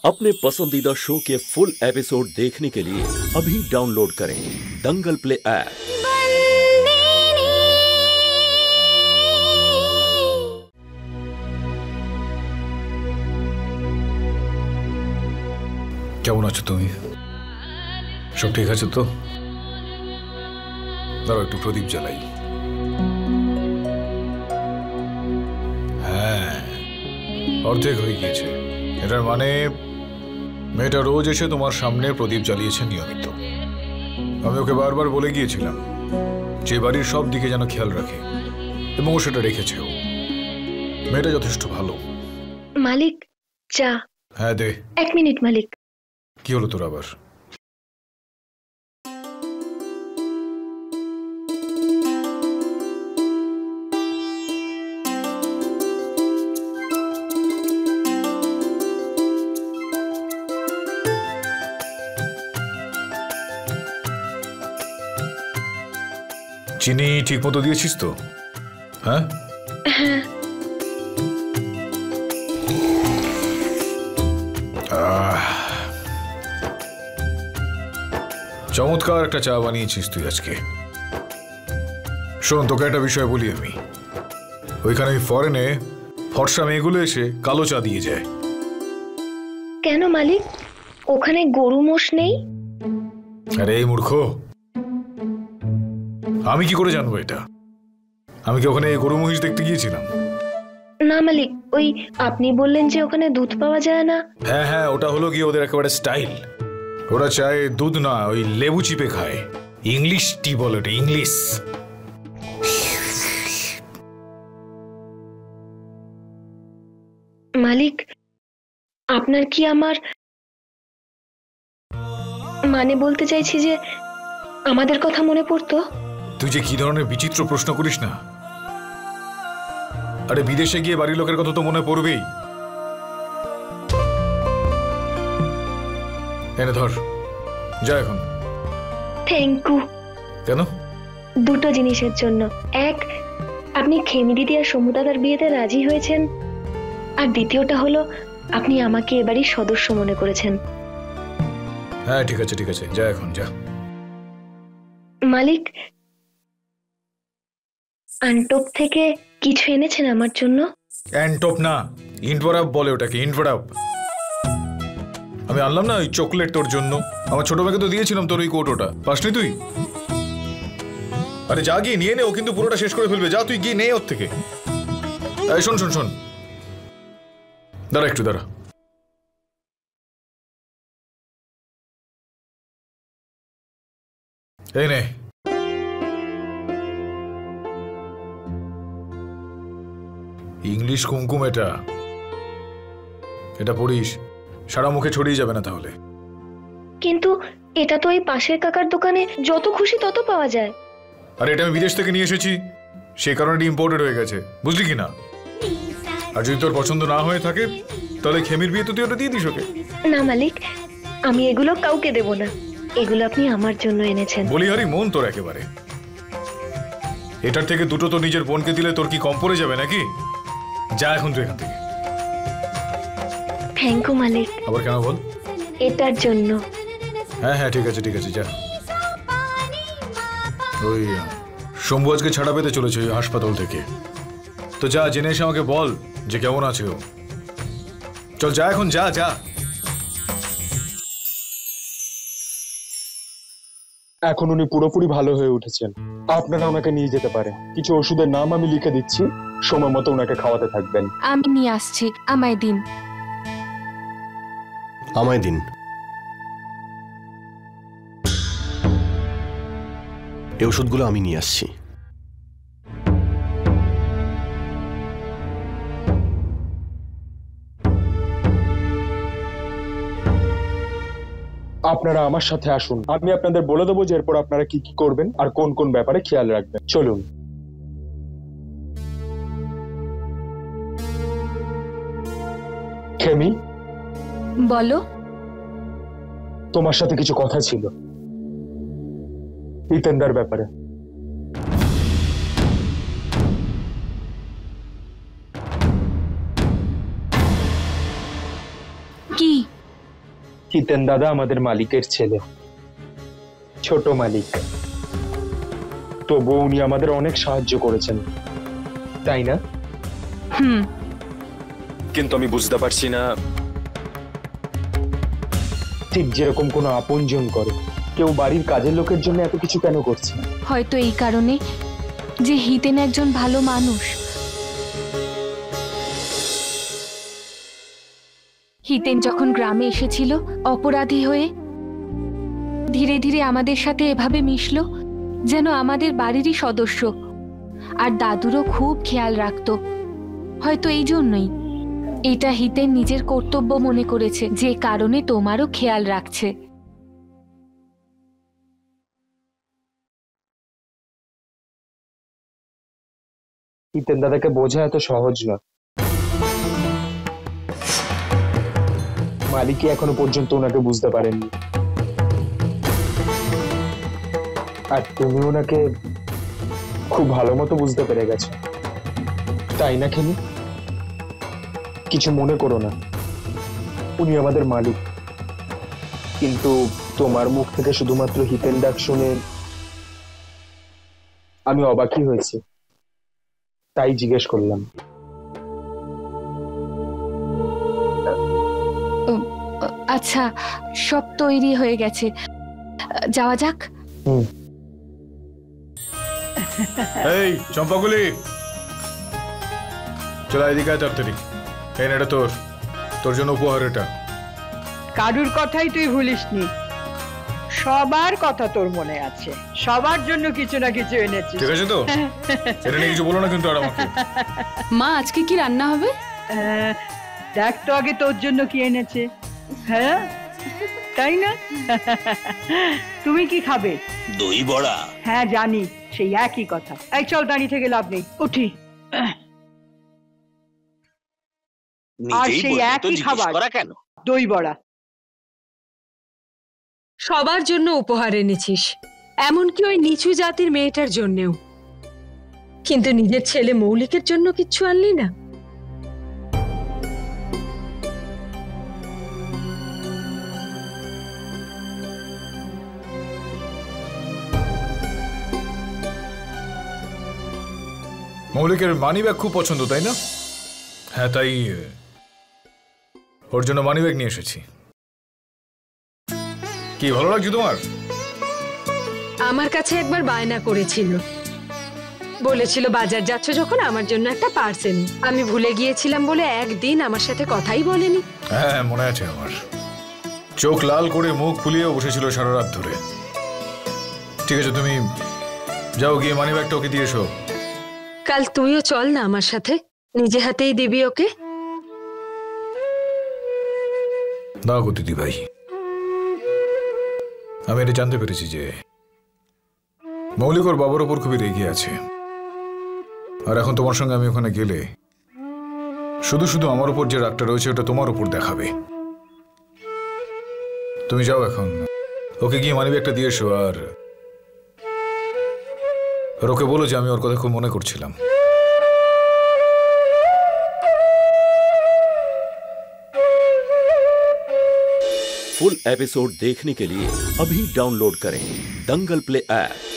अपने पसंदीदा शो के फुल एपिसोड देखने के लिए अभी डाउनलोड करें दंगल प्ले ऐप। কেমন আছো তুমি? সব ঠিক আছে তো? দাঁড়াও একটু প্রদীপ জ্বালাই। হ্যাঁ, অর্ধেক হয়ে গিয়েছে। এটার মানে মেয়েটা রোজ এসে তোমার সামনে প্রদীপ জ্বালিয়েছে নিয়মিত। আমি ওকে বারবার বলে গিয়েছিলাম যে বাড়ির সব দিকে যেন খেয়াল রাখে, এবং ও সেটা রেখেছেও। মেয়েটা যথেষ্ট ভালো। মালিক চা। হ্যাঁ দে। 1 মিনিট মালিক। কি হলো তোর আবার? চিনি ঠিক মতো দিয়েছিস তো? হ্যাঁ, চমৎকার একটা চা বানিয়েছিস তুই আজকে। শোন, তোকে একটা বিষয় বলি আমি। ওইখানে ফরেনে ফর্সা মেয়েগুলো এসে কালো চা দিয়ে যায়। কেন মালিক, ওখানে গরু মোষ নেই? আরে এই মূর্খ, আমি কি করে জানবো এটা? আমি কি ওখানে গরু মহিষ দেখতে গিয়েছিলাম? না মালিক, ওই আপনি বললেন যে ওখানে দুধ পাওয়া যায় না। হ্যাঁ হ্যাঁ, ওটা হলো গিয়ে ওদের একেবারে স্টাইল। ওরা চায় দুধ না, ওই লেবু চিপে খায়। ইংলিশ টি বলে ওটা, ইংলিশ। মালিক, আপনার কি আমার মানে বলতে চাইছি যে আমাদের কথা মনে পড়তো? তুই যে কি ধরনের বিচিত্র প্রশ্ন করিস না। আরে বিদেশে গিয়ে বাড়ির লোকের কথা তো মনে পড়বেই। এনে ধর, যা এখন। Thank you. কেন? দুটো জিনিসের জন্য। এক, আপনি খেমি দিদি আর সমুদাদার বিয়েতে রাজি হয়েছেন, আর দ্বিতীয়টা হলো আপনি আমাকে এবারই সদস্য মনে করেছেন। হ্যাঁ ঠিক আছে ঠিক আছে, যা এখন যা। মালিক, আন্টোপ থেকে কিছু এনেছেন আমার জন্য? অ্যান্টপ না, ইনভরাপ বলে ওটাকে, ইনভরাপ। আমি আনলাম না ওই চকলেট তোর জন্য। আমার ছোট ভাইকে তো দিয়েছিলাম তোর ওই কৌটোটা, পাসনি তুই? আরে যা গিয়ে নিয়ে নে, ও কিন্তু পুরোটা শেষ করে ফেলবে। যা তুই গিয়ে নে ওর থেকে। এই শোন শোন শোন, দাঁড়া একটু দাঁড়া। এই নে, ইংলিশ কুমকুম। এটা এটা পড়িস, সারা মুখে ছড়িয়ে যাবে না তাহলে। কিন্তু এটা তো এই পাশের কাকার দোকানে যত খুশি তত পাওয়া যায়। আর এটা আমি বিদেশ থেকে নিয়ে এসেছি, সেই কারণে ইম্পোর্টেড হয়ে গেছে, বুঝলি কি না? আর যদি তোর পছন্দ না হয়ে থাকে তাহলে খেমির বিয়ে তো তুই ওটা দিয়ে দিস ওকে। না মালিক, আমি এগুলো কাউকে দেব না। এগুলো আপনি আমার জন্য এনেছেন। বলি হারি মন তোর একেবারে। এটার থেকে দুটো তো নিজের বোনকে দিলে তোর কি কম পড়ে যাবে নাকি? যা এখন তুই এখান থেকে। থ্যাংক ইউ মালিক। আবার কেন বল? এটার জন্য। হ্যাঁ হ্যাঁ ঠিক আছে ঠিক আছে, যা। ওই শম্ভু আজকে ছাড়া পেতে চলেছে ওই হাসপাতাল থেকে। তো যা, জেনে এসে আমাকে বল যে কেমন আছে ও। চল যা এখন, যা যা। এখন উনি পুরোপুরি ভালো হয়ে উঠেছেন, আপনারা ওনাকে নিয়ে যেতে পারেন। কিছু ওষুধের নাম আমি লিখে দিচ্ছি, সময় মতো ওনাকে খাওয়াতে থাকবেন। আমি নিয়ে আসছি, আমায় দিন। আমায় দিন। এই ওষুধগুলো আমি নিয়ে আসছি। আপনারা আমার সাথে আসুন, আমি আপনাদের বলে দেবো যে এরপর আপনারা কি কি করবেন আর কোন কোন ব্যাপারে খেয়াল রাখবেন। চলুন। খেমি, বলো। তোমার সাথে কিছু কথা ছিল ইতেন্দার ব্যাপারে। কি? হিতেন দাদা আমাদের মালিকের ছেলে, ছোট মালিক। তবু উনি আমাদের অনেক সাহায্য করেছেন, তাই না? হুম। কিন্তু আমি বুঝতে পারছি না, ঠিক যেরকম কোনো আপনজন করে, কেউ বাড়ির কাজের লোকের জন্য এত কিছু কেন করছে? হয়তো এই কারণে যে হিতেন একজন ভালো মানুষ। হিতেন যখন গ্রামে এসেছিল অপরাধী হয়ে, ধীরে ধীরে আমাদের সাথে এভাবে মিশলো যেন আমাদের বাড়িরই সদস্য। আর দাদুরও খুব খেয়াল রাখতো। হয়তো এই জন্যই এটা হিতেন নিজের কর্তব্য মনে করেছে, যে কারণে তোমারও খেয়াল রাখছে। হিতেন দাদাকে বোঝা এত সহজ নয়। মালিকই এখনো পর্যন্ত ওনাকে বুঝতে পারেননি, আর তুমি ওনাকে খুব ভালো মতো বুঝতে পেরে গেছো, তাই না খেমি? কিছু মনে করো না, উনি আমাদের মালিক। কিন্তু তোমার মুখ থেকে শুধুমাত্র হিতেন ডাক শুনে আমি অবাকই হয়েছি, তাই জিজ্ঞেস করলাম। আচ্ছা, সব তৈরি হয়ে গেছে, যাওয়া যাক। এই চম্পাগুলি, চলো এদিকে আয় তাড়াতাড়ি। এই না, এটা তোর জন্য উপহার। এটা কারুর কথাই তুই ভুলিসনি, সবার কথা তোর মনে আছে, সবার জন্য কিছু না কিছু এনেছিস। ঠিক আছে তো? এটা নিয়ে কিছু বলো না কিন্তু আর আমাকে। মা, আজকে কি রান্না হবে? দেখ তো আগে তোর জন্য কি এনেছে। হ্যাঁ, তাই না? তুমি কি খাবে? দই বড়া। হ্যাঁ জানি, সেই একই কথা। এই চল, দাঁড়িয়ে থেকে লাভ নেই, উঠি। আর সেই একই খাবার, কেন? দই বড়া। সবার জন্য উপহার এনেছিস, এমনকি ওই নিচু জাতির মেয়েটার জন্যেও। কিন্তু নিজের ছেলে মৌলিকের জন্য কিচ্ছু আনলি না। মৌলিকের মানি ব্যাগ খুব পছন্দ, তাই না? হ্যাঁ, তাই ওর জন্য মানি ব্যাগ নিয়ে এসেছি। কি ভালো লাগছে তোমার? আমার কাছে একবার বায়না করেছিল, বলেছিল বাজার যাচ্ছ যখন আমার জন্য একটা পার্সেল। আমি ভুলে গিয়েছিলাম বলে একদিন আমার সাথে কথাই বলেনি। হ্যাঁ, মনে আছে আমার। চোখ লাল করে মুখ ফুলিয়ে বসেছিল সারা রাত ধরে। ঠিক আছে, তুমি যাও, গিয়ে মানি ব্যাগটা ওকে দিয়ে এসো। কাল তুইও চল না আমার সাথে, নিজে হাতেই দিবি ওকে। না গো দিদি ভাই, আমি এটা জানতে পেরেছি যে মৌলিক ওর বাবার ওপর খুবই রেগে আছে। আর এখন তোমার সঙ্গে আমি ওখানে গেলে শুধু শুধু আমার উপর যে রাগটা রয়েছে ওটা তোমার উপর দেখাবে। তুমি যাও এখন, ওকে গিয়ে মানি ব্যাগটা দিয়ে এসো। আর ওকে বলো যে আমি ওর কথা খুব মনে করছিলাম। फुल एपिसोड देखने के लिए अभी डाउनलोड करें दंगल प्ले ऐप।